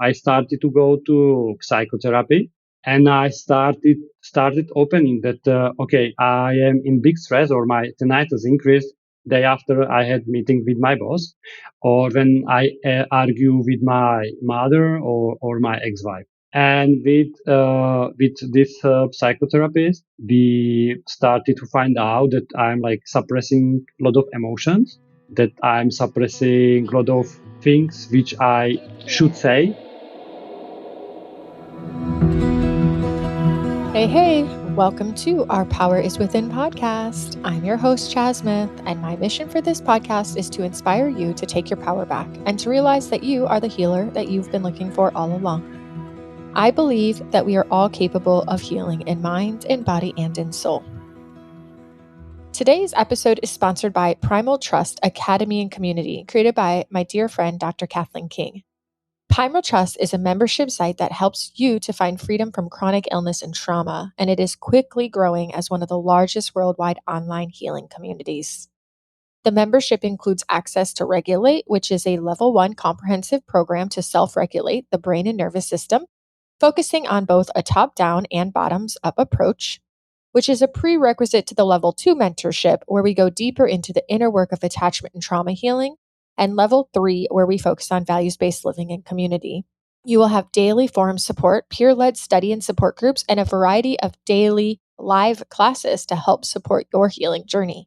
I started to go to psychotherapy, and I started opening that okay, I am in big stress, or my tinnitus increased day after I had meeting with my boss, or when I argue with my mother or my ex-wife. And with this psychotherapist, we started to find out that I'm like suppressing a lot of emotions, that I'm suppressing a lot of things which I should say. Hey, welcome to Our Power is Within podcast. I'm your host, Chaz Smith, and my mission for this podcast is to inspire you to take your power back and to realize that you are the healer that you've been looking for all along. I believe that we are all capable of healing in mind, in body, and in soul. Today's episode is sponsored by Primal Trust Academy and Community, created by my dear friend, Dr. Kathleen King. Primal Trust is a membership site that helps you to find freedom from chronic illness and trauma, and it is quickly growing as one of the largest worldwide online healing communities. The membership includes access to Regulate, which is a level 1 comprehensive program to self-regulate the brain and nervous system, focusing on both a top-down and bottoms-up approach, which is a prerequisite to the level 2 mentorship, where we go deeper into the inner work of attachment and trauma healing, and level 3, where we focus on values-based living and community. You will have daily forum support, peer-led study and support groups, and a variety of daily live classes to help support your healing journey.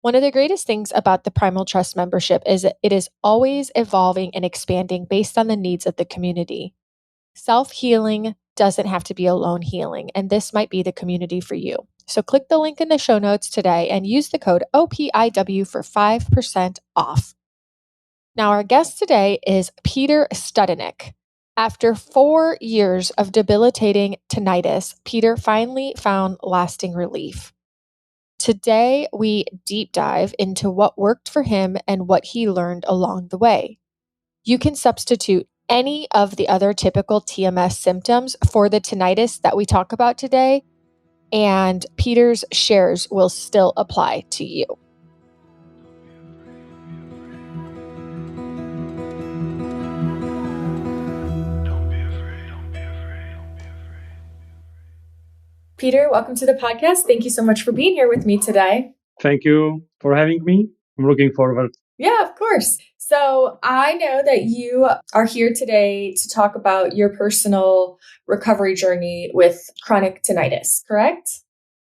One of the greatest things about the Primal Trust membership is that it is always evolving and expanding based on the needs of the community. Self-healing doesn't have to be alone healing, and this might be the community for you. So click the link in the show notes today and use the code OPIW for 5% off. Now, our guest today is Peter Studenik. After 4 years of debilitating tinnitus, Peter finally found lasting relief. Today, we deep dive into what worked for him and what he learned along the way. You can substitute any of the other typical TMS symptoms for the tinnitus that we talk about today, and Peter's shares will still apply to you. Peter, welcome to the podcast. Thank you so much for being here with me today. Thank you for having me. I'm looking forward. Yeah, of course. So I know that you are here today to talk about your personal recovery journey with chronic tinnitus, correct?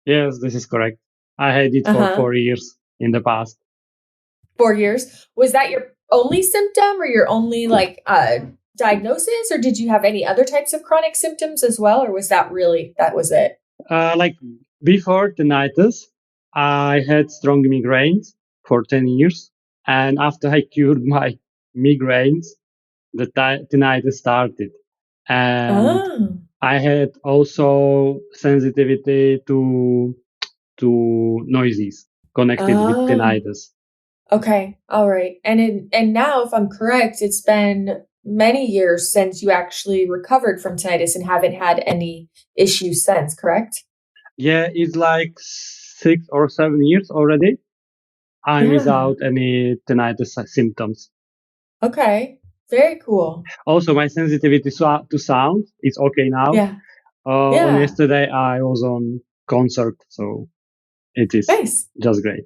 Yes, this is correct. I had it for 4 years in the past. 4 years. Was that your only symptom or your only diagnosis, or did you have any other types of chronic symptoms as well? Or was that was it? Like before tinnitus, I had strong migraines for 10 years. And after I cured my migraines, the tinnitus started. And I had also sensitivity to noises connected with tinnitus. Okay. All right. And now, if I'm correct, it's been many years since you actually recovered from tinnitus and haven't had any issues since, correct? Yeah, it's like 6 or 7 years already. I'm without any tinnitus symptoms. Okay. Very cool. Also, my sensitivity to sound is okay now. Yeah. On yesterday, I was on concert, so it is just great.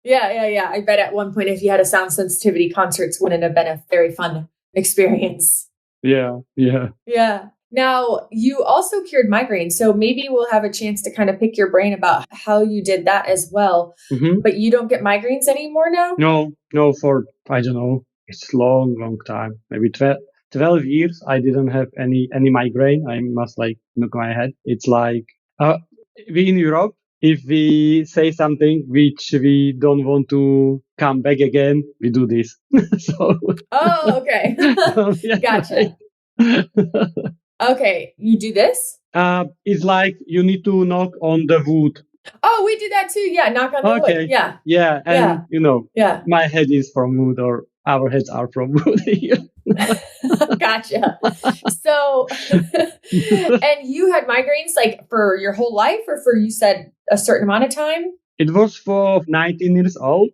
Yeah. I bet at one point, if you had a sound sensitivity, concerts wouldn't have been a very fun experience. Yeah. Now, you also cured migraines, so maybe we'll have a chance to kind of pick your brain about how you did that as well. Mm-hmm. But you don't get migraines anymore now? No, for, I don't know, it's long time. Maybe 12 years, I didn't have any migraine. I must look my head. It's like, we in Europe, if we say something which we don't want to come back again, we do this. Oh, okay. Gotcha. Okay, you do this? It's like you need to knock on the wood. Oh, we do that too. Yeah, knock on the wood. Yeah, and my head is from wood, or our heads are from wood here. Gotcha. So, and you had migraines for your whole life, or for, you said, a certain amount of time? It was for 19 years old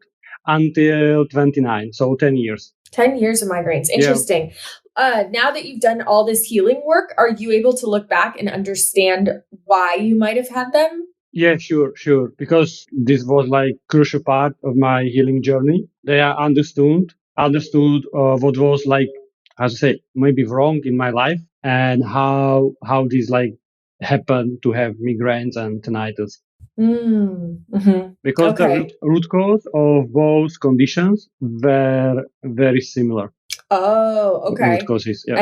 until 29, so 10 years. 10 years of migraines. Interesting. now that you've done all this healing work, are you able to look back and understand why you might have had them? Yeah, sure. Because this was like crucial part of my healing journey. They are understood what was like, how to say, maybe wrong in my life, and how this like happened to have migraines and tinnitus. Because the Okay. root cause of both conditions were very similar. Oh, Root okay. causes, yeah.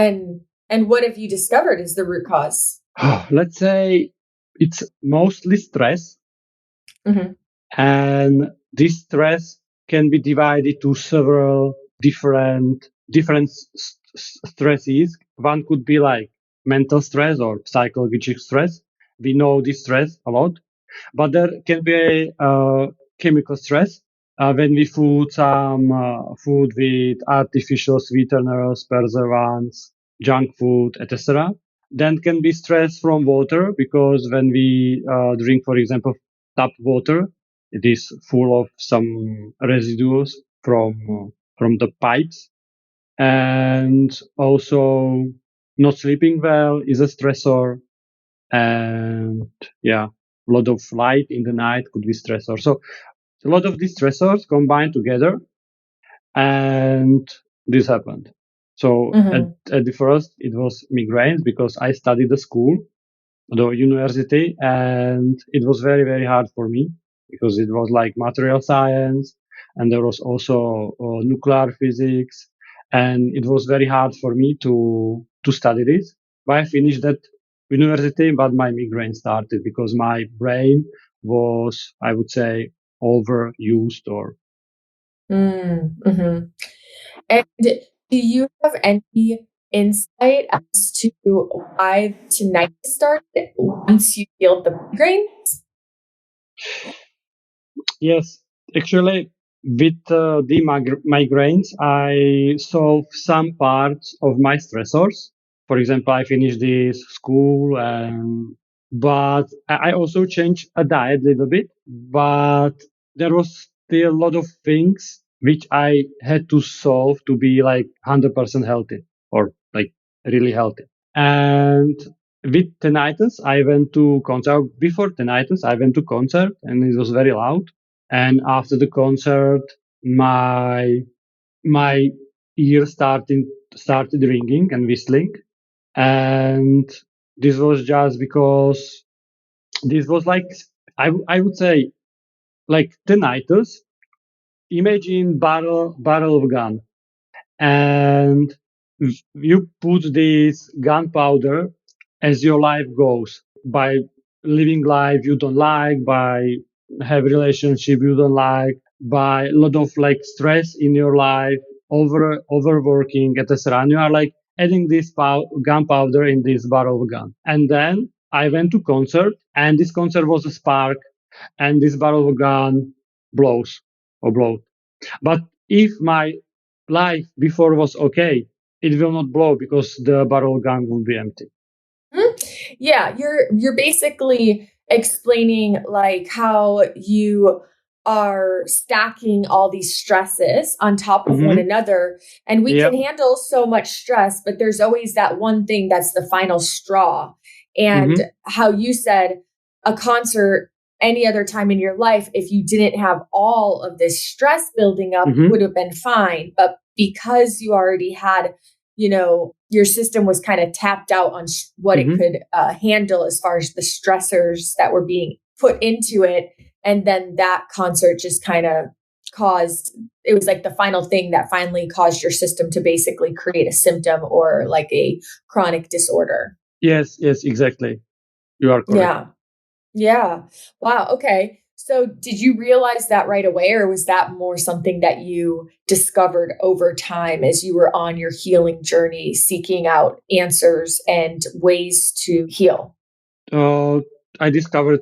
And what have you discovered is the root cause? Let's say it's mostly stress. Mhm. And this stress can be divided to several different stresses. One could be like mental stress or psychological stress. We know this stress a lot, but there can be a chemical stress when we food some food with artificial sweeteners, preservatives, junk food, etc. Then can be stress from water because when we drink, for example, tap water, it is full of some residues from the pipes, and also not sleeping well is a stressor, and yeah, a lot of light in the night could be stressor. So a lot of these stressors combined together, and this happened. So Mhm. at the first, it was migraines because I studied the school, the university, and it was very, very hard for me because it was like material science, and there was also nuclear physics, and it was very hard for me to study this. But I finished that university, but my migraine started because my brain was, I would say, overused or Mhm. And do you have any insight as to why tinnitus started once you healed the migraines? yes, actually, with the migraines, I solve some parts of my stressors. For example, I finished this school, but I also changed a diet a little bit. But there was still a lot of things which I had to solve to be like 100% healthy or like really healthy. And with tinnitus, I went to concert. Before tinnitus, I went to concert, and it was very loud. And after the concert, my ear started ringing and whistling. And this was just because this was like, I would say, like tinnitus. Imagine barrel of gun, and you put this gunpowder as your life goes by living life you don't like, by have relationship you don't like, by a lot of like stress in your life, overworking, etc. And you are like adding this gunpowder in this barrel of gun. And then I went to concert, and this concert was a spark, and this barrel of gun blows or blow. But if my life before was okay, it will not blow because the barrel gun will be empty. Yeah, you're basically explaining like how you are stacking all these stresses on top of one Mm-hmm. another, and we Yeah. can handle so much stress, but there's always that one thing that's the final straw. And Mm-hmm. how you said a concert any other time in your life, if you didn't have all of this stress building up, Mm-hmm. would have been fine, but because you already had, your system was kind of tapped out on what it Mm-hmm. could handle as far as the stressors that were being put into it. And then that concert just kind of caused, it was like the final thing that finally caused your system to basically create a symptom or like a chronic disorder. Yes, exactly. You are correct. Yeah. Yeah. Wow. Okay. So did you realize that right away, or was that more something that you discovered over time as you were on your healing journey, seeking out answers and ways to heal? Uh, I discovered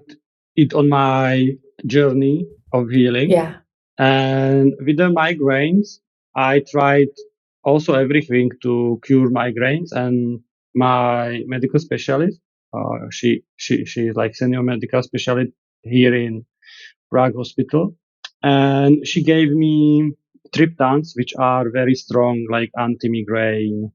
it on my journey of healing. Yeah. And with the migraines, I tried also everything to cure migraines. And my medical specialist, she is like senior medical specialist here in Prague Hospital, and she gave me triptans, which are very strong, like anti-migraine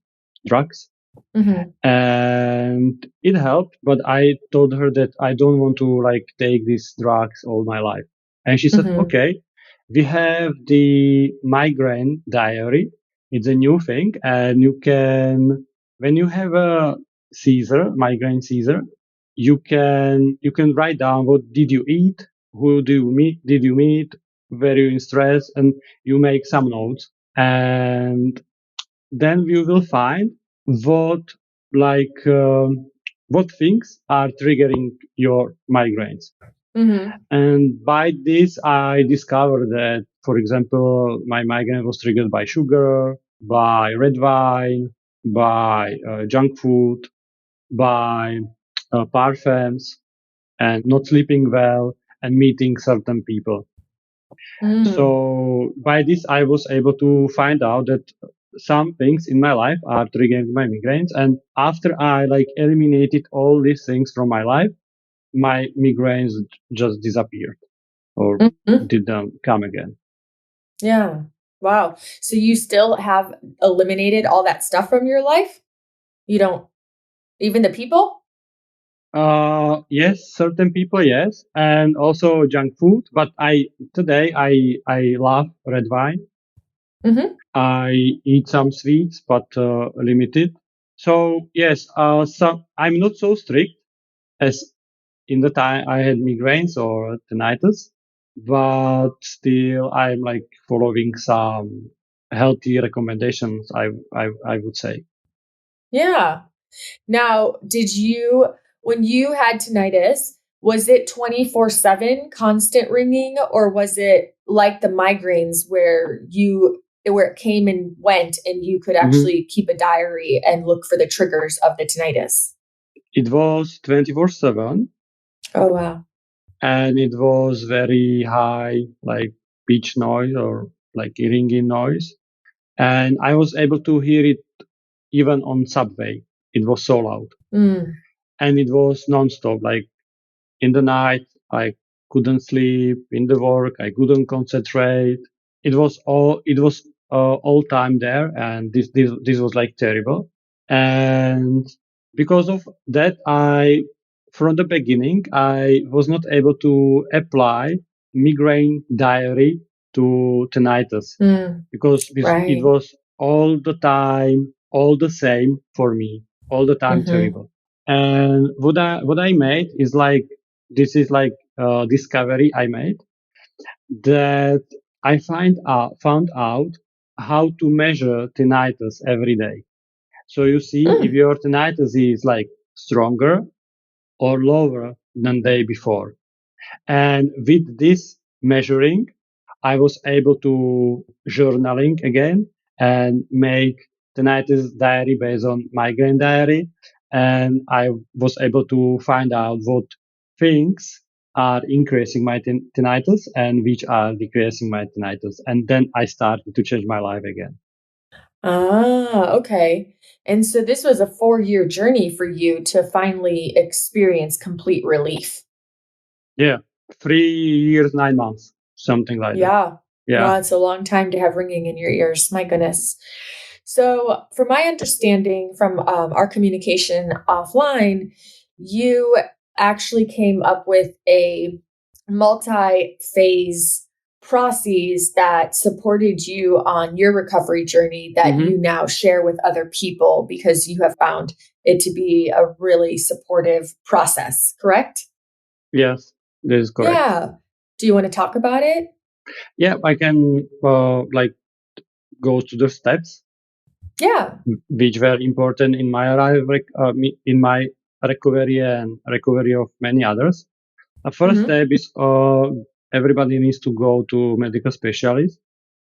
drugs. Mm-hmm. And it helped, but I told her that I don't want to like take these drugs all my life. And she said, Mm-hmm. okay, we have the migraine diary. It's a new thing. And you can, when you have a seizure, migraine seizure, you can write down what did you eat, who did you meet, were you in stress, and you make some notes. And then we will find what like what things are triggering your migraines. Mm-hmm. And by this, I discovered that, for example, my migraine was triggered by sugar, by red wine, by junk food, by parfums, and not sleeping well, and meeting certain people. Mm. So by this, I was able to find out that some things in my life are triggering my migraines. And after I like eliminated all these things from my life, my migraines just disappeared or Mhm. didn't come again. Yeah. Wow. So you still have eliminated all that stuff from your life? You don't even the people? Yes, certain people, yes, and also junk food. But I love red wine. Mhm. I eat some sweets, but limited. So yes, I'm not so strict as in the time I had migraines or tinnitus, but still I'm like following some healthy recommendations. I would say. Yeah. Now, when you had tinnitus, was it 24/7 constant ringing, or was it like the migraines where it came and went and you could Mhm. actually keep a diary and look for the triggers of the tinnitus? It was 24/7, Oh, wow. and it was very high, like pitch noise or like ringing noise, and I was able to hear it even on subway. It was so loud, Mm. and it was non-stop. Like in the night, I couldn't sleep. In the work, I couldn't concentrate. It was all time there, and this was like terrible. And because of that, from the beginning, I was not able to apply migraine diary to tinnitus Mm. because it Right. was all the time, all the same for me, all the time Mhm. terrible. And what I made is like this is like a discovery I made that I found out how to measure tinnitus every day. So you see if Mm. your tinnitus is like stronger or lower than day before. And with this measuring, I was able to journaling again and make tinnitus diary based on migraine diary. And I was able to find out what things are increasing my tinnitus and which are decreasing my tinnitus. And then I started to change my life again. Ah, okay. And so this was a 4-year journey for you to finally experience complete relief. Yeah. 3 years, 9 months, something like that. Yeah. Yeah. Wow, it's a long time to have ringing in your ears. My goodness. So, from my understanding from our communication offline, you actually came up with a multi phase process that supported you on your recovery journey that Hmm. you now share with other people because you have found it to be a really supportive process, correct? Yes, this is correct. Yeah. Do you want to talk about it? Yeah, I can like go to the steps Yeah. which were important in my in my recovery and recovery of many others. The first Hmm. step is everybody needs to go to medical specialist,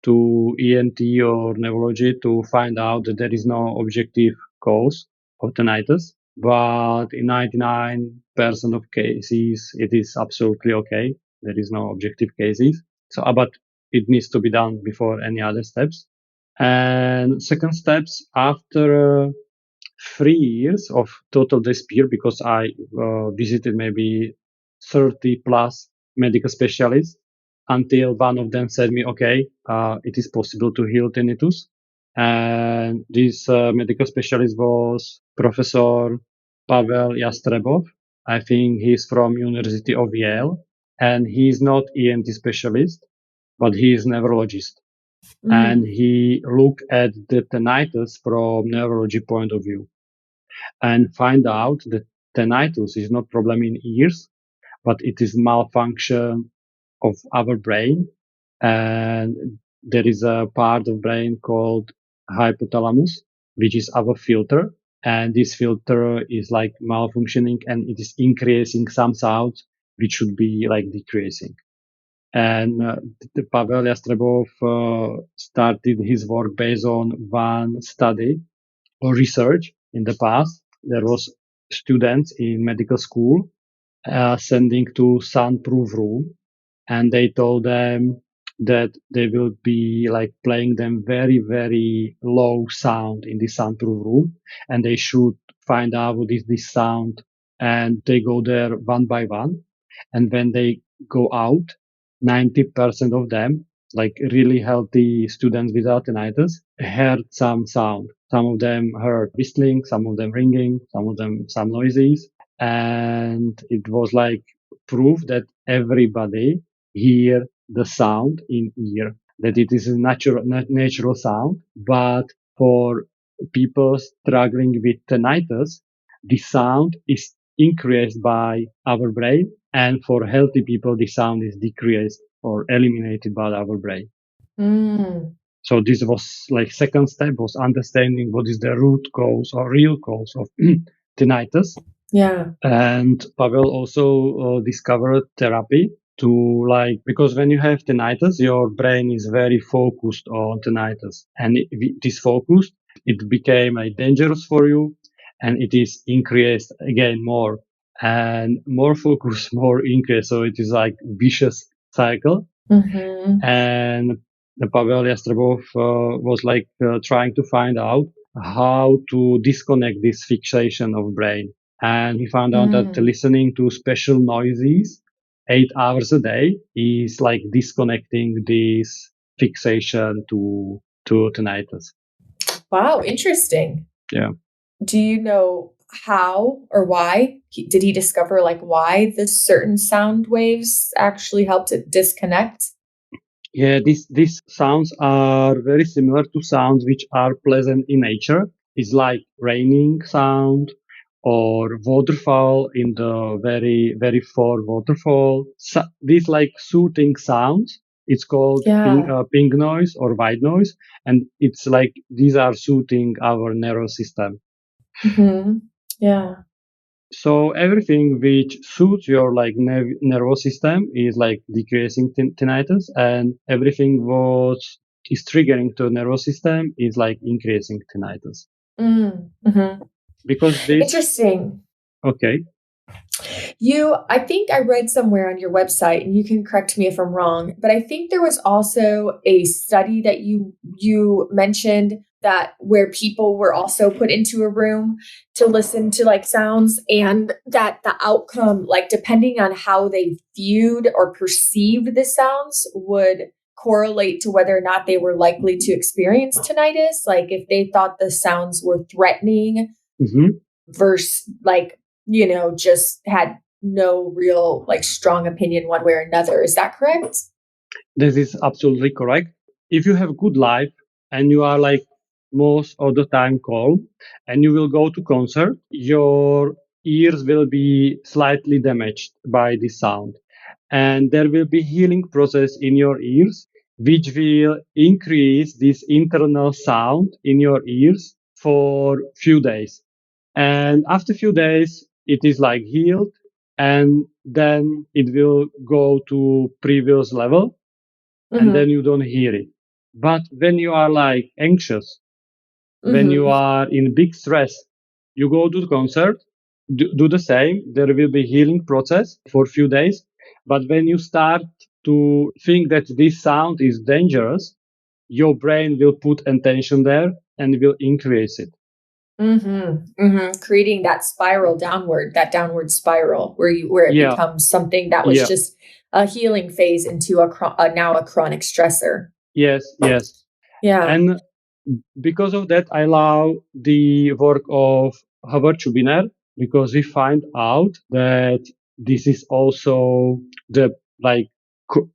to ENT or neurology to find out that there is no objective cause of tinnitus. But in 99% of cases, it is absolutely okay. There is no objective cases. So, but it needs to be done before any other steps. And second steps after 3 years of total despair because I visited maybe 30 plus medical specialists until one of them said me, okay, it is possible to heal tinnitus. And this medical specialist was Professor Pavel Yastrebov. I think he's from University of Yale, and he's not ENT specialist, but he is neurologist. And he looked at the tinnitus from neurology point of view and find out that tinnitus is not problem in ears, but it is malfunction of our brain. And there is a part of brain called hypothalamus, which is our filter. And this filter is like malfunctioning and it is increasing some sounds, which should be like decreasing. And Pavel Yastrebov started his work based on one study or research in the past. There was students in medical school sending to soundproof room, and they told them that they will be like playing them very, very low sound in the soundproof room, and they should find out what is this sound, and they go there one by one. And when they go out, 90% of them, like really healthy students without tinnitus, heard some sound. Some of them heard whistling, some of them ringing, some of them some noises. And it was like proof that everybody hear the sound in ear, that it is a natural sound. But for people struggling with tinnitus, the sound is increased by our brain. And for healthy people, the sound is decreased or eliminated by our brain. So this was like second step was understanding what is the root cause or real cause of tinnitus. Yeah. And Pavel also discovered therapy to like, because when you have tinnitus, your brain is very focused on tinnitus. And it is focused, it became like dangerous for you and it is increased again more and more focus, more increase. So it is like vicious cycle. And Pavel Yastrebov was like trying to find out how to disconnect this fixation of brain. And he found out that listening to special noises 8 hours a day is like disconnecting this fixation to tinnitus. Wow, interesting. Yeah. Do you know how or why? Did he discover like why the certain sound waves actually help to disconnect? Yeah, these sounds are very similar to sounds which are pleasant in nature. It's like raining sound or waterfall in the very, very far waterfall. So, these like soothing sounds. It's called pink noise or white noise. And it's like these are soothing our nervous system. Yeah. So everything which suits your like nervous system is like decreasing tinnitus, and everything was is triggering to nervous system is like increasing tinnitus. Because this interesting. Okay. I think I read somewhere on your website, and you can correct me if I'm wrong, but I think there was also a study that you mentioned that where people were also put into a room to listen to like sounds, and that the outcome, like depending on how they viewed or perceived the sounds, would correlate to whether or not they were likely to experience tinnitus. Like if they thought the sounds were threatening versus like, just had no real like strong opinion one way or another. Is that correct? This is absolutely correct. If you have good life and you are like most of the time calm and you will go to concert, your ears will be slightly damaged by the sound. And there will be healing process in your ears, which will increase this internal sound in your ears for few days. And after few days, it is like healed and then it will go to previous level and then you don't hear it. But when you are like anxious, when you are in big stress, you go to the concert, do the same. There will be healing process for a few days. But when you start to think that this sound is dangerous, your brain will put attention there and will increase it. Creating that spiral downward, that downward spiral where it becomes something that was just a healing phase into now a chronic stressor. Yes. Yeah. And because of that, I love the work of Howard Chubiner because we find out that this is also the like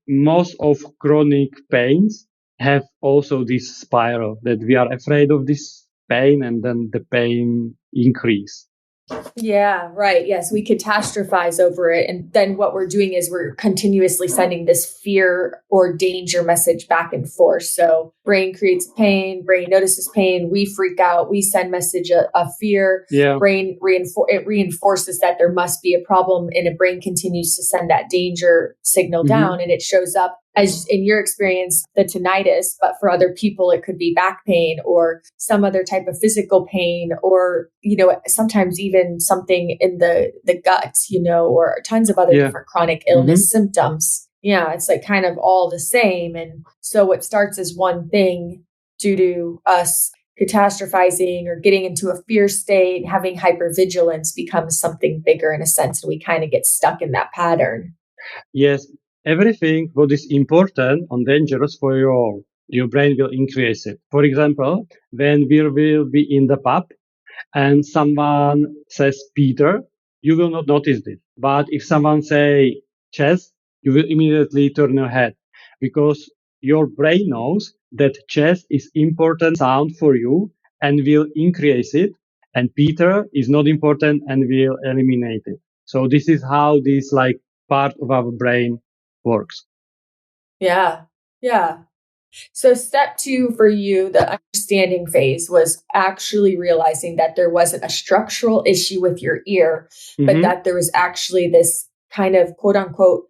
most of chronic pains have also this spiral that we are afraid of this pain and then the pain increase. Yeah, right. Yes, we catastrophize over it. And then what we're doing is we're continuously sending this fear or danger message back and forth. So brain creates pain, brain notices pain, we freak out, we send message of fear, Yeah. brain it reinforces that there must be a problem, and a brain continues to send that danger signal down, and it shows up as in your experience, the tinnitus, but for other people, it could be back pain or some other type of physical pain, or, sometimes even something in the gut, or tons of other different chronic illness symptoms. Yeah, it's like kind of all the same. And so what starts as one thing due to us catastrophizing or getting into a fear state, having hypervigilance becomes something bigger in a sense, and we kind of get stuck in that pattern. Yes, everything what is important and dangerous for your brain will increase it. For example, when we will be in the pub and someone says Peter, you will not notice this. But if someone say chess, you will immediately turn your head because your brain knows that chess is important sound for you and will increase it, and Peter is not important and will eliminate it. So this is how this like part of our brain works. Yeah. Yeah. So, step two for you, the understanding phase, was actually realizing that there wasn't a structural issue with your ear, but that there was actually this kind of quote unquote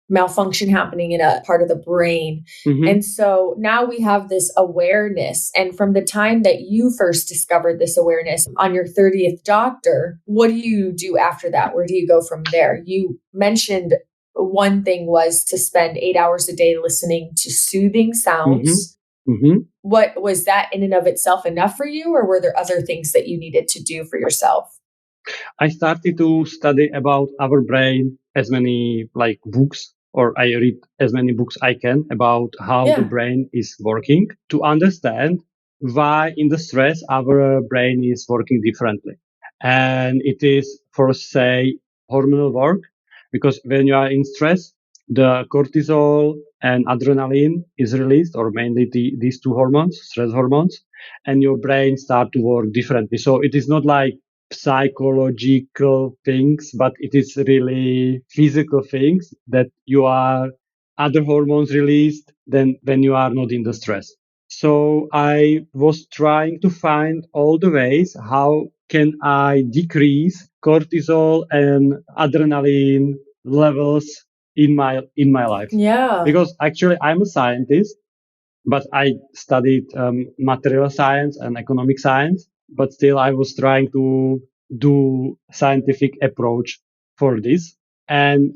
malfunction happening in a part of the brain. And so now we have this awareness. And from the time that you first discovered this awareness on your 30th doctor, what do you do after that? Where do you go from there? You mentioned one thing was to spend 8 hours a day listening to soothing sounds. What was that in and of itself enough for you, or were there other things that you needed to do for yourself? I started to study about our brain as many like books, or I read as many books I can about how the brain is working to understand why in the stress our brain is working differently. And it is for say hormonal work because when you are in stress, the cortisol and adrenaline is released, or mainly these two hormones, stress hormones, and your brain start to work differently. So it is not like psychological things, but it is really physical things that you are other hormones released than when you are not in the stress. So I was trying to find all the ways how can I decrease cortisol and adrenaline levels in my life. Yeah. Because actually I'm a scientist, but I studied material science and economic science, but still I was trying to do scientific approach for this. And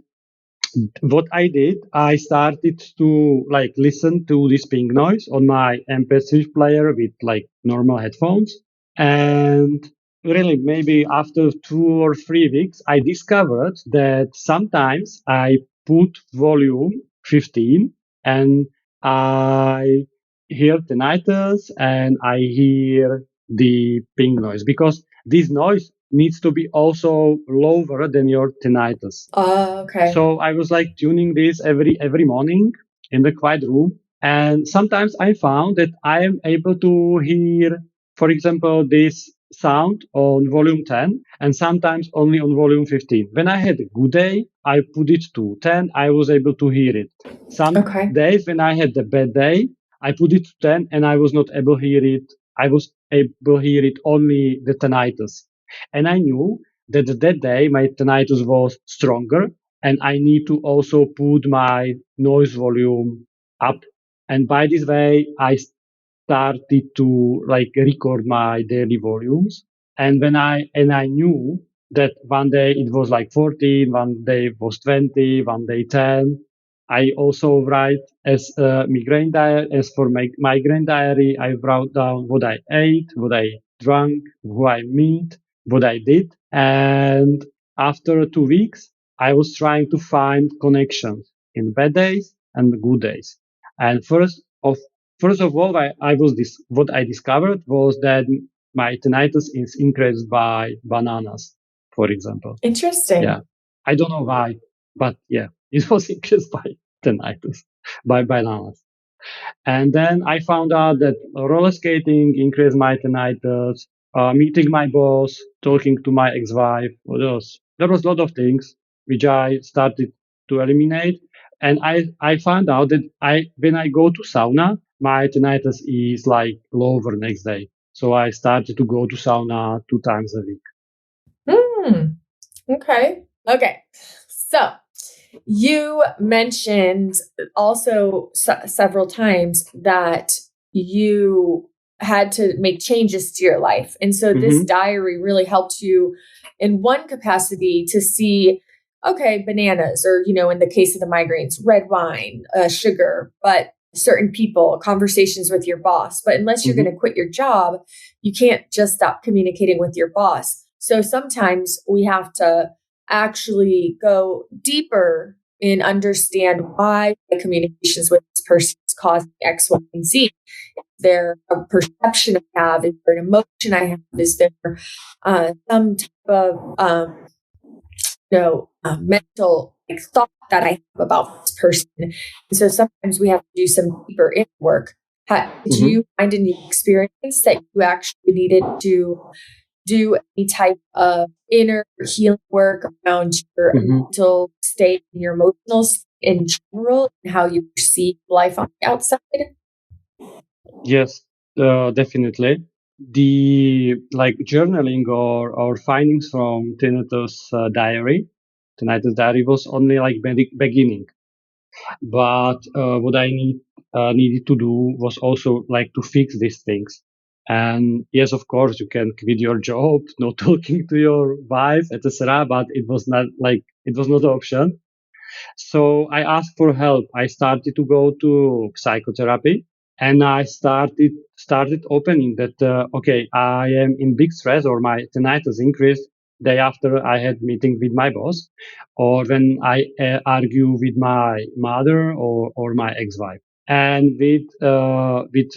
what I did, I started to like listen to this ping noise on my MP3 player with like normal headphones. And really, maybe after 2 or 3 weeks, I discovered that sometimes I put volume 15 and I hear tinnitus and I hear the ping noise because this noise needs to be also lower than your tinnitus. Okay. So I was like tuning this every morning in the quiet room. And sometimes I found that I am able to hear, for example, this sound on volume 10 and sometimes only on volume 15. When I had a good day, I put it to 10. I was able to hear it. Some days when I had a bad day, I put it to 10 and I was not able to hear it. I was able to hear it only the tinnitus. And I knew that day my tinnitus was stronger and I need to also put my noise volume up. And by this way, I started to like record my daily volumes. And I knew that one day it was like 14, one day it was 20, one day 10. I also write as a migraine diary, as for my migraine diary, I wrote down what I ate, what I drank, who I meet, what I did. And after 2 weeks, I was trying to find connections in bad days and good days. And first of First of all, what I discovered was that my tinnitus is increased by bananas, for example. Interesting. Yeah, I don't know why, but yeah, it was increased by tinnitus by bananas. And then I found out that roller skating increased my tinnitus, meeting my boss, talking to my ex-wife. There was a lot of things which I started to eliminate. And I found out that when I go to sauna, my tinnitus is like lower next day. So I started to go to sauna 2 times a week. Hmm. Okay. Okay. So you mentioned also several times that you had to make changes to your life. And so this Hmm. diary really helped you in one capacity to see, okay, bananas, or, in the case of the migraines, red wine, sugar, but certain people, conversations with your boss. But unless you're going Hmm. to quit your job, you can't just stop communicating with your boss. So sometimes we have to actually go deeper and understand why the communications with this person is causing X, Y, and Z. Is there a perception I have? Is there an emotion I have? Is there some type of mental thought that I have about this person? And so sometimes we have to do some deeper inner work. Did Hmm. you find any experience that you actually needed to do any type of inner healing work around your Hmm. mental state and your emotional state in general and how you perceive life on the outside? Yes, definitely. The like journaling or findings from tinnitus diary was only like beginning. But what I needed to do was also like to fix these things. And yes, of course, you can quit your job, not talking to your wife, etc. But it was not an option. So I asked for help. I started to go to psychotherapy, and I started opening that okay, I am in big stress, or my tinnitus increased day after I had meeting with my boss, or when I argue with my mother or my ex-wife. And with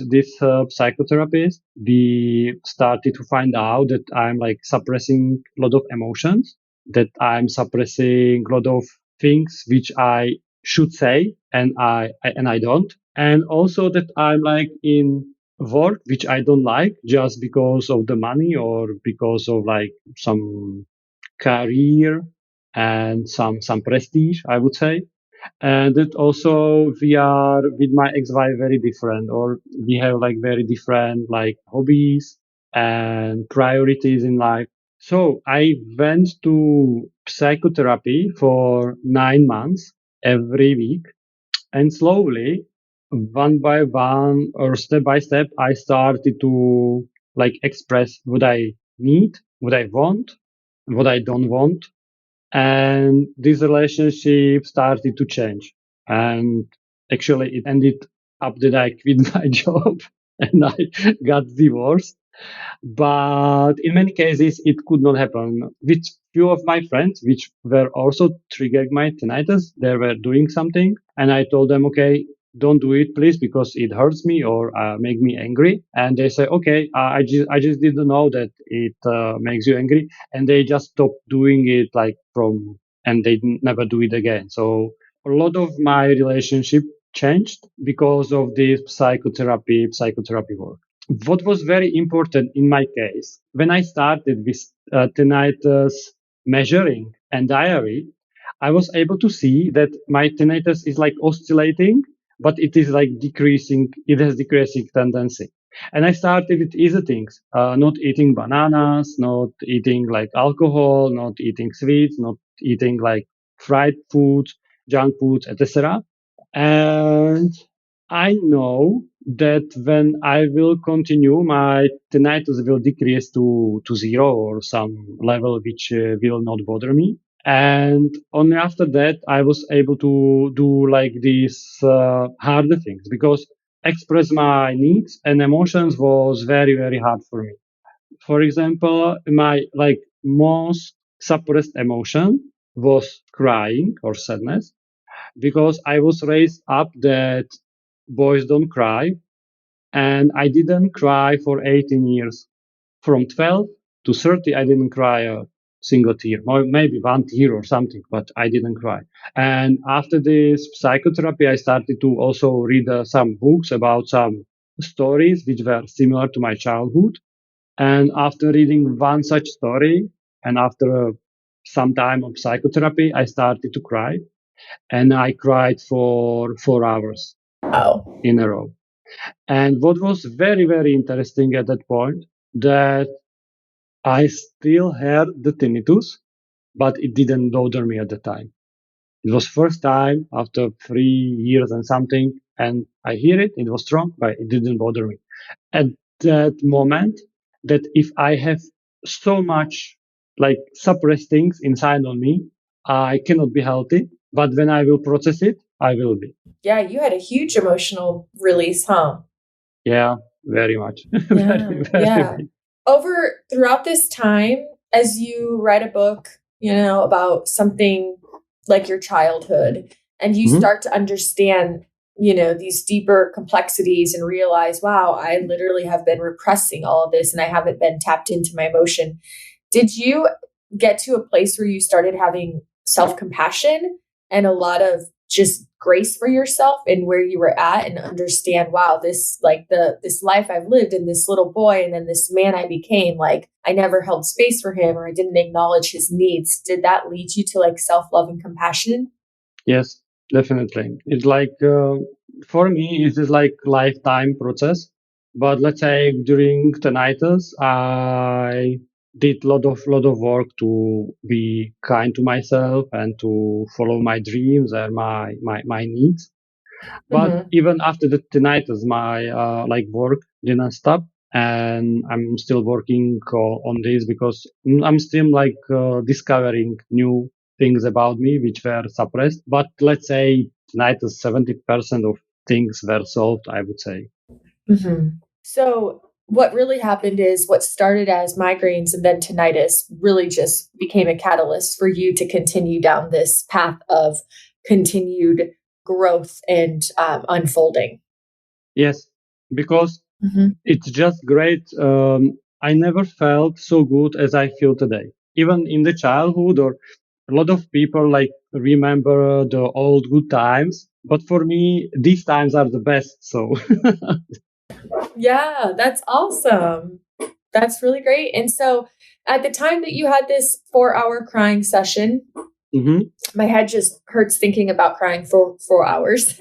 this psychotherapist, we started to find out that I'm like suppressing a lot of emotions, that I'm suppressing a lot of things which I should say and I don't, and also that I'm like in work which I don't like just because of the money or because of like some career and some prestige, I would say. And that also we are with my ex-wife very different, or we have like very different like hobbies and priorities in life. So I went to psychotherapy for 9 months every week, and slowly, one by one or step by step, I started to like express what I need, what I want, what I don't want, and this relationship started to change. And actually it ended up that I quit my job and I got divorced. But in many cases it could not happen. With few of my friends which were also triggering my tinnitus, they were doing something and I told them, okay, don't do it please because it hurts me or make me angry. And they say, okay, I just didn't know that it makes you angry, and they just stopped doing it like from, and they never do it again. So a lot of my relationship changed because of this psychotherapy work. What was very important in my case, when I started with tinnitus measuring and diary, I was able to see that my tinnitus is like oscillating, but it is like decreasing. It has decreasing tendency. And I started with easy things, not eating bananas, not eating like alcohol, not eating sweets, not eating like fried foods, junk foods, etc. And I know that when I will continue, my tinnitus will decrease to zero or some level which will not bother me. And only after that, I was able to do like these harder things, because express my needs and emotions was very, very hard for me. For example, my like most suppressed emotion was crying or sadness, because I was raised up that boys don't cry. And I didn't cry for 18 years. From 12 to 30, I didn't cry a single tear, or maybe one tear or something, but I didn't cry. And after this psychotherapy, I started to also read some books about some stories which were similar to my childhood. And after reading one such story, and after some time of psychotherapy, I started to cry. And I cried for 4 hours Oh. in a row. And what was very, very interesting at that point, that I still had the tinnitus, but it didn't bother me at the time. It was first time after 3 years and something, and I hear it. It was strong, but it didn't bother me. At that moment, that if I have so much like suppressed things inside on me, I cannot be healthy. But when I will process it, I will be. Yeah, you had a huge emotional release, huh? Yeah, very much. Yeah, Very, very yeah. big. Over throughout this time, as you write a book, about something like your childhood, and you Mhm. start to understand, these deeper complexities and realize, wow, I literally have been repressing all of this and I haven't been tapped into my emotion. Did you get to a place where you started having self compassion and a lot of just grace for yourself and where you were at, and understand, wow, this life I've lived, and this little boy and then this man I became, like I never held space for him, or I didn't acknowledge his needs? Did that lead you to like self-love and compassion? Yes, definitely. It's like for me, it is like lifetime process. But let's say during tinnitus, I did lot of work to be kind to myself and to follow my dreams and my needs. But Hmm. even after the tinnitus, my like work didn't stop, and I'm still working on this because I'm still like discovering new things about me which were suppressed. But let's say tinnitus, 70% of things were solved, I would say. Hmm. So what really happened is what started as migraines and then tinnitus really just became a catalyst for you to continue down this path of continued growth and unfolding. Yes, because Hmm. it's just great. I never felt so good as I feel today. Even in the childhood, or a lot of people like remember the old good times, but for me, these times are the best. So, Yeah, that's awesome. That's really great. And so at the time that you had this 4 hour crying session, mhm. my head just hurts thinking about crying for 4 hours.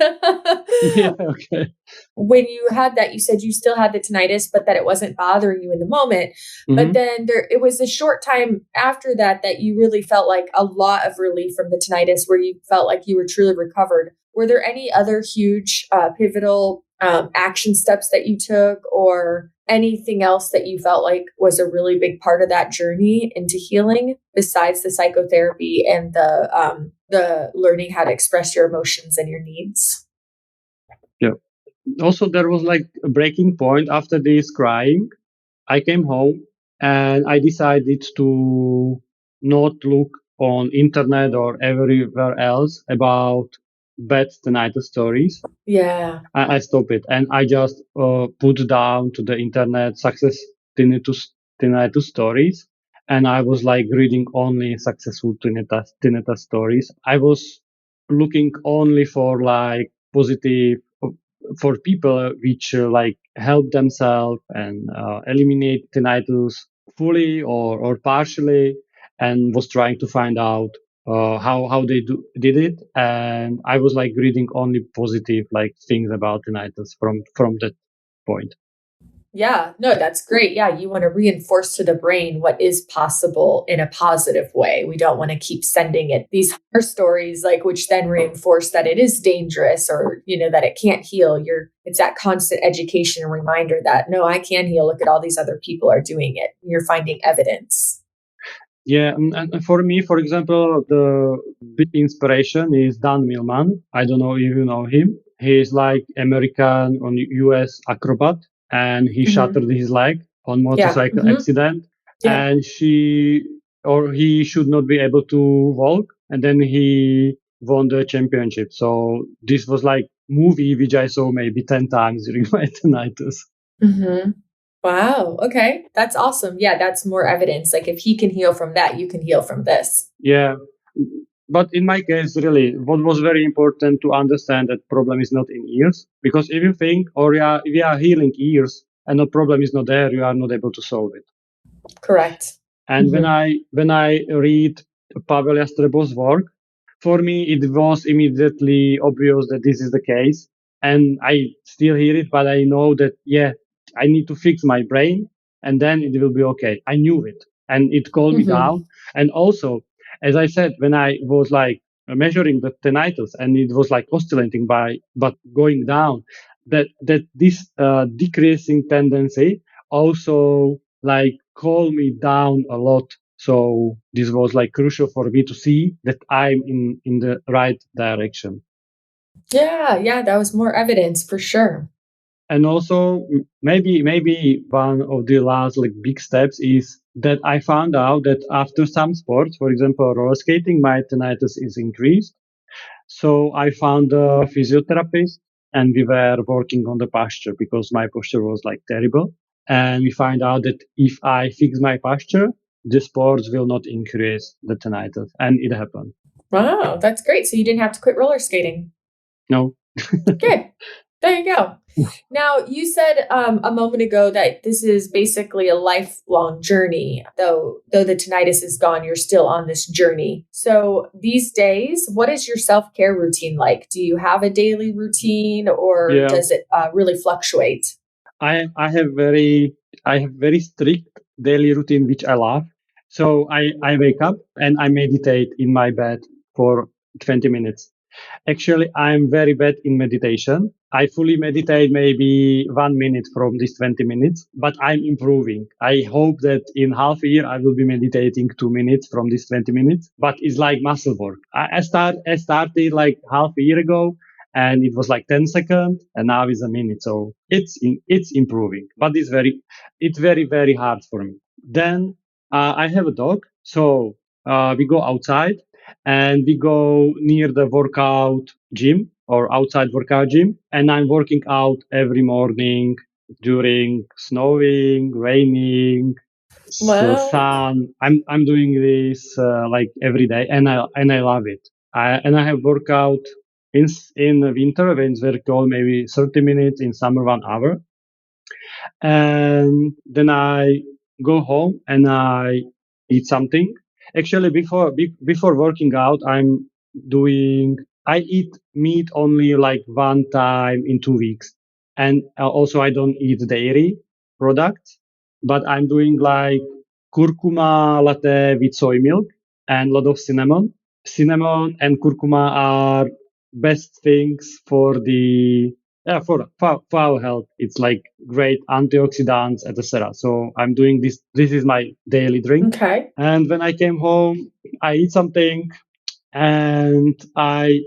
Yeah, okay. When you had that, you said you still had the tinnitus, but that it wasn't bothering you in the moment. But Hmm. then it was a short time after that that you really felt like a lot of relief from the tinnitus, where you felt like you were truly recovered. Were there any other huge, pivotal action steps that you took, or anything else that you felt like was a really big part of that journey into healing, besides the psychotherapy and the learning how to express your emotions and your needs? Yeah. Also, there was like a breaking point after this crying. I came home and I decided to not look on internet or everywhere else about bad tinnitus stories. Yeah. I stopped it and I just put down to the internet success tinnitus, tinnitus stories. And I was like reading only successful tinnitus stories. I was looking only for like positive, for people which like help themselves and eliminate tinnitus fully or partially, and was trying to find out how they did it. And I was like reading only positive like things about tinnitus from that point. Yeah, no, that's great. Yeah, you want to reinforce to the brain what is possible in a positive way. We don't want to keep sending it these horror stories, like, which then reinforce that it is dangerous, or that it can't heal. It's that constant education and reminder that no, I can heal. Look at all these other people are doing it. You're finding evidence. Yeah, and for me, for example, the big inspiration is Dan Millman. I don't know if you know him. He is like American on US acrobat, and he Hmm. shattered his leg on Yeah. motorcycle Hmm. accident, Yeah. and he should not be able to walk, and then he won the championship. So this was like movie which I saw maybe 10 times during my tinnitus. Mm-hmm. Wow. Okay. That's awesome. Yeah, that's more evidence. Like if he can heal from that, you can heal from this. Yeah. But in my case, really, what was very important to understand that problem is not in ears, because if you think, or yeah, we are healing ears and the problem is not there, you are not able to solve it. Correct. And Mm-hmm. when I read Pavel Jastrebov's work, for me it was immediately obvious that this is the case, and I still hear it, but I know that yeah, I need to fix my brain, and then it will be okay. I knew it, and it calmed me Mm-hmm. down. And also, as I said, when I was like measuring the tinnitus, and it was like oscillating but going down, that this decreasing tendency also like calm me down a lot. So this was like crucial for me to see that I'm in the right direction. Yeah. Yeah. That was more evidence for sure. And also maybe one of the last like big steps is that I found out that after some sports, for example roller skating, my tinnitus is increased. So I found a physiotherapist and we were working on the posture because my posture was like terrible. And we find out that if I fix my posture, the sports will not increase the tinnitus. And it happened. Wow. That's great. So you didn't have to quit roller skating. No. Good. There you go. Now, you said a moment ago that this is basically a lifelong journey. Though the tinnitus is gone, you're still on this journey. So these days, what is your self-care routine like? Do you have a daily routine, or Yeah. does it really fluctuate? I have very strict daily routine which I love. So I wake up and I meditate in my bed for 20 minutes. Actually, I'm very bad in meditation. I fully meditate maybe 1 minute from these 20 minutes, but I'm improving. I hope that in half a year I will be meditating 2 minutes from these 20 minutes, but it's like muscle work. I started like half a year ago and it was like 10 seconds and now it's a minute. So it's improving, but it's very hard for me. Then I have a dog. So we go outside and we go near the workout gym or outside workout gym. And I'm working out every morning during snowing, raining, Well, sun. I'm doing this like every day, and I love it. I have workout in the winter when it's very cold, maybe 30 minutes. In summer, 1 hour, and then I go home and I eat something. Actually, before working out, doing I eat meat only like 1 time in 2 weeks, and also I don't eat dairy products, but I'm doing like curcuma latte with soy milk and a lot of cinnamon. Cinnamon and curcuma are best things for the yeah for our health. It's like great antioxidants, etc. So I'm doing this. This is my daily drink. okay. And when I came home, I eat something and I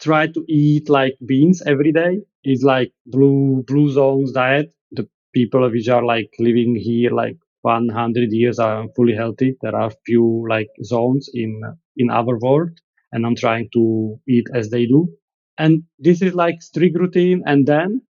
try to eat like beans every day. It's like blue zones diet. The people which are like living here like 100 years are fully healthy. There are few like zones in our world, and I'm trying to eat as they do. And this is like strict routine. And then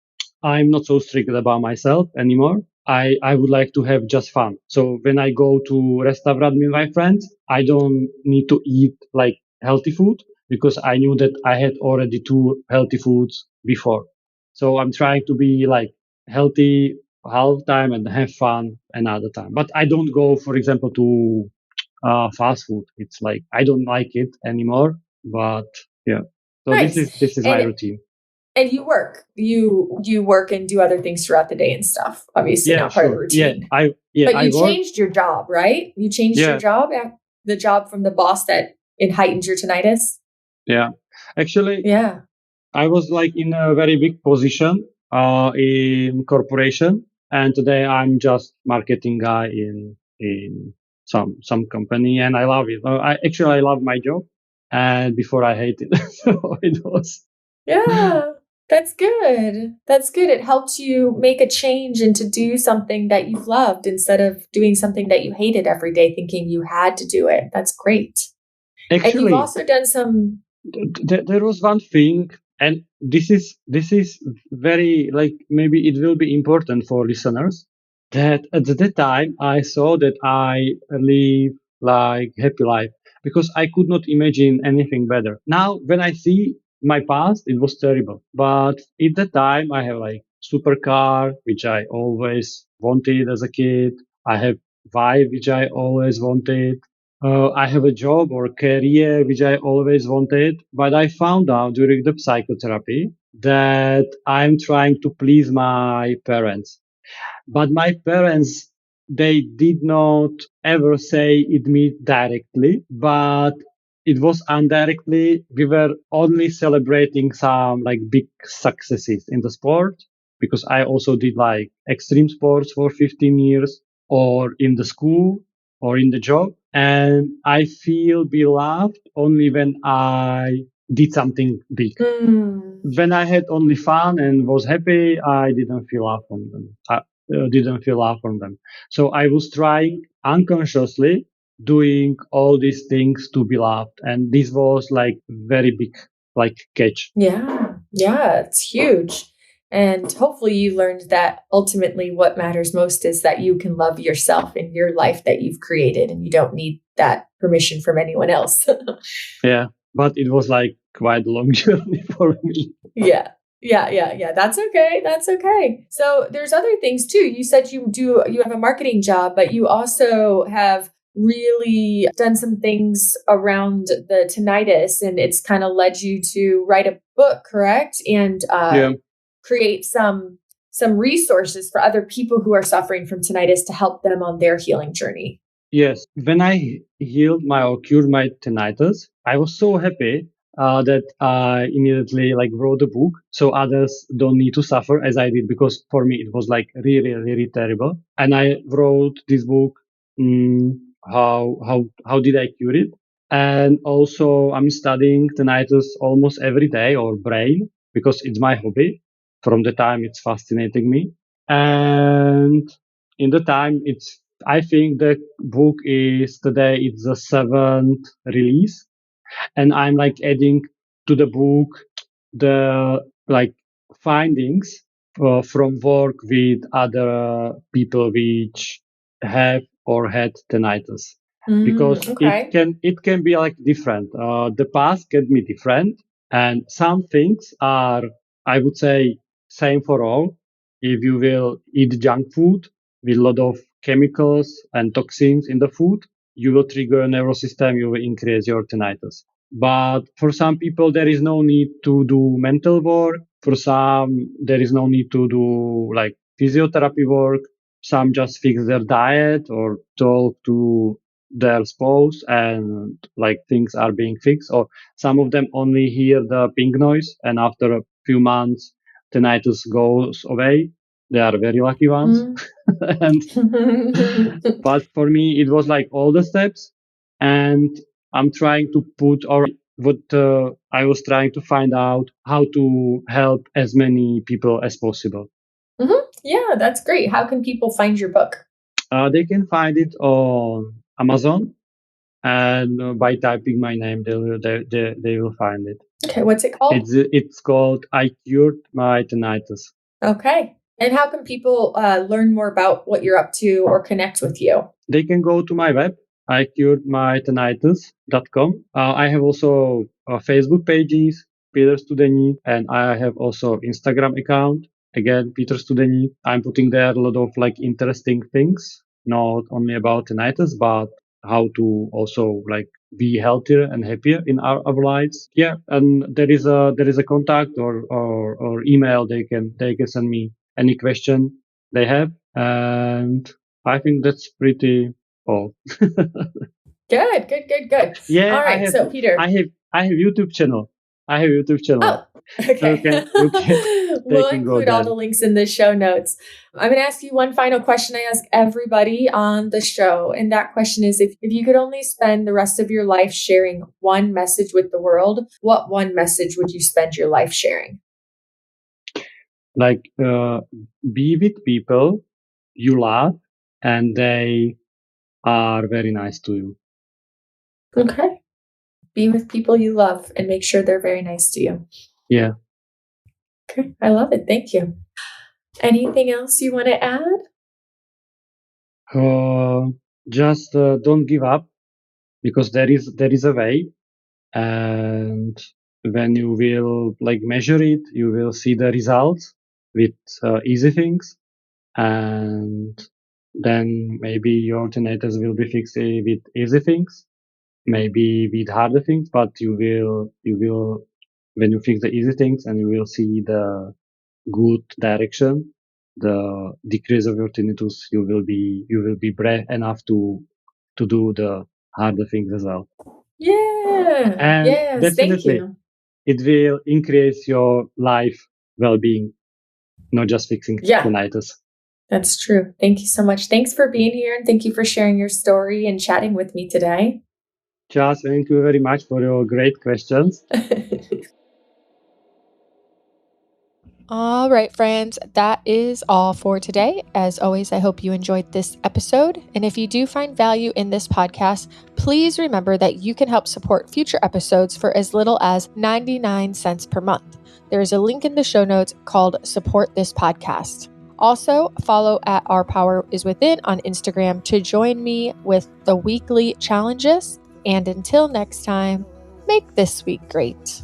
I'm not so strict about myself anymore. I would like to have just fun. So when I go to restaurant with my friends, I don't need to eat like healthy food because I knew that I had already two healthy foods before. So I'm trying to be like healthy half time and have fun another time. But I don't go, for example, to fast food. It's like I don't like it anymore. But yeah, so Nice. this is my And routine. and you work. You work and do other things throughout the day and stuff. Obviously Yeah, not part of the sure. routine. Yeah, But I you work. changed your job, right? You changed your Yeah, job, the job from the boss that it heightened your tinnitus. yeah. Actually, Yeah. I was like in a very big position in corporation, and today I'm just marketing guy in some company, and I love it. I love my job, and before I hate it, so it was. Yeah. That's good. That's good. It helped you make a change and to do something that you loved instead of doing something that you hated every day, thinking you had to do it. That's great. And you've Actually, also done some. there was one thing. And this is very, like, maybe it will be important for listeners, that at that time I saw that I live like happy life because I could not imagine anything better. Now when I see my past, it was terrible. But at that time I have like supercar, which I always wanted as a kid. I have wife, which I always wanted. I have a job or career which I always wanted, but I found out during the psychotherapy that I'm trying to please my parents. But my parents, they did not ever say it me directly, but it was indirectly. We were only celebrating some like big successes in the sport because I also did like extreme sports for 15 years or in the school or in the job. And I feel beloved only when I did something big. When I had only fun and was happy, I didn't feel love from them. I didn't feel love from them. So I was trying unconsciously doing all these things to be loved. And this was like very big, like catch. Yeah. Yeah. It's huge. And hopefully you learned that ultimately what matters most is that you can love yourself in your life that you've created and you don't need that permission from anyone else. Yeah. But it was like quite a long journey for me. Yeah. Yeah. That's okay. That's okay. So there's other things too. You said you have a marketing job, but you also have really done some things around the tinnitus and it's kind of led you to write a book, correct? And Yeah. create some resources for other people who are suffering from tinnitus to help them on their healing journey. Yes, when I healed my or cured my tinnitus, I was so happy that I immediately like wrote a book so others don't need to suffer as I did, because for me it was like really, really terrible. And I wrote this book, how did I cure it? And also I'm studying tinnitus almost every day, or brain, because it's my hobby. From the time it's fascinating me. And in the time it's, I think the book is today, it's the seventh release, and I'm like adding to the book the like findings from work with other people which have or had tinnitus, because Okay. it can be like different. The past can be different, and some things are, I would say, same for all. If you will eat junk food with a lot of chemicals and toxins in the food, you will trigger a nervous system, you will increase your tinnitus. But for some people, there is no need to do mental work. For some, there is no need to do like physiotherapy work. Some just fix their diet or talk to their spouse and like things are being fixed. Or some of them only hear the ping noise and after a few months, tinnitus goes away. They are very lucky ones. Mm. And but for me, it was like all the steps, and I'm trying to put, or what I was trying to find out how to help as many people as possible. Yeah, that's great. How can people find your book? They can find it on Amazon, and by typing my name, they will find it. Okay, what's it called? It's called "I Cured My Tinnitus." Okay. And how can people learn more about what you're up to or connect with you? They can go to my web, icuredmytinnitus.com. I have also Facebook pages, Peter Studenik, and I have also Instagram account. Again, Peter Studenik. I'm putting there a lot of like interesting things, not only about tinnitus, but how to also like be healthier and happier in our lives. Yeah, and there is a contact or email they can send me any question they have, and I think that's pretty all. Good. Yeah, All right. So, Peter. I have YouTube channel. I have YouTube channel. Oh, okay. You can they We'll can go include all there. the links in the show notes. I'm going to ask you one final question I ask everybody on the show. And that question is if you could only spend the rest of your life sharing one message with the world, what one message would you spend your life sharing? Like be with people you love and they are very nice to you. Okay. Be with people you love and make sure they're very nice to you. Yeah. Okay, I love it. Thank you. Anything else you want to add? Just don't give up, because there is a way, and when you will like measure it, you will see the results with easy things, and then maybe your tinnitus will be fixed with easy things, maybe with harder things, but you will when you fix the easy things and you will see the good direction, the decrease of your tinnitus, you will be brave enough to do the harder things as well. Yeah. And Yes. Thank definitely you. it will increase your life well-being, not just fixing Yeah, tinnitus. that's true. Thank you so much. Thanks for being here and thank you for sharing your story and chatting with me today. Just thank you very much for your great questions. All right, friends, that is all for today. As always, I hope you enjoyed this episode. And if you do find value in this podcast, please remember that you can help support future episodes for as little as 99 cents per month. There is a link in the show notes called Support This Podcast. Also, follow at Our Power is Within on Instagram to join me with the weekly challenges. And until next time, make this week great.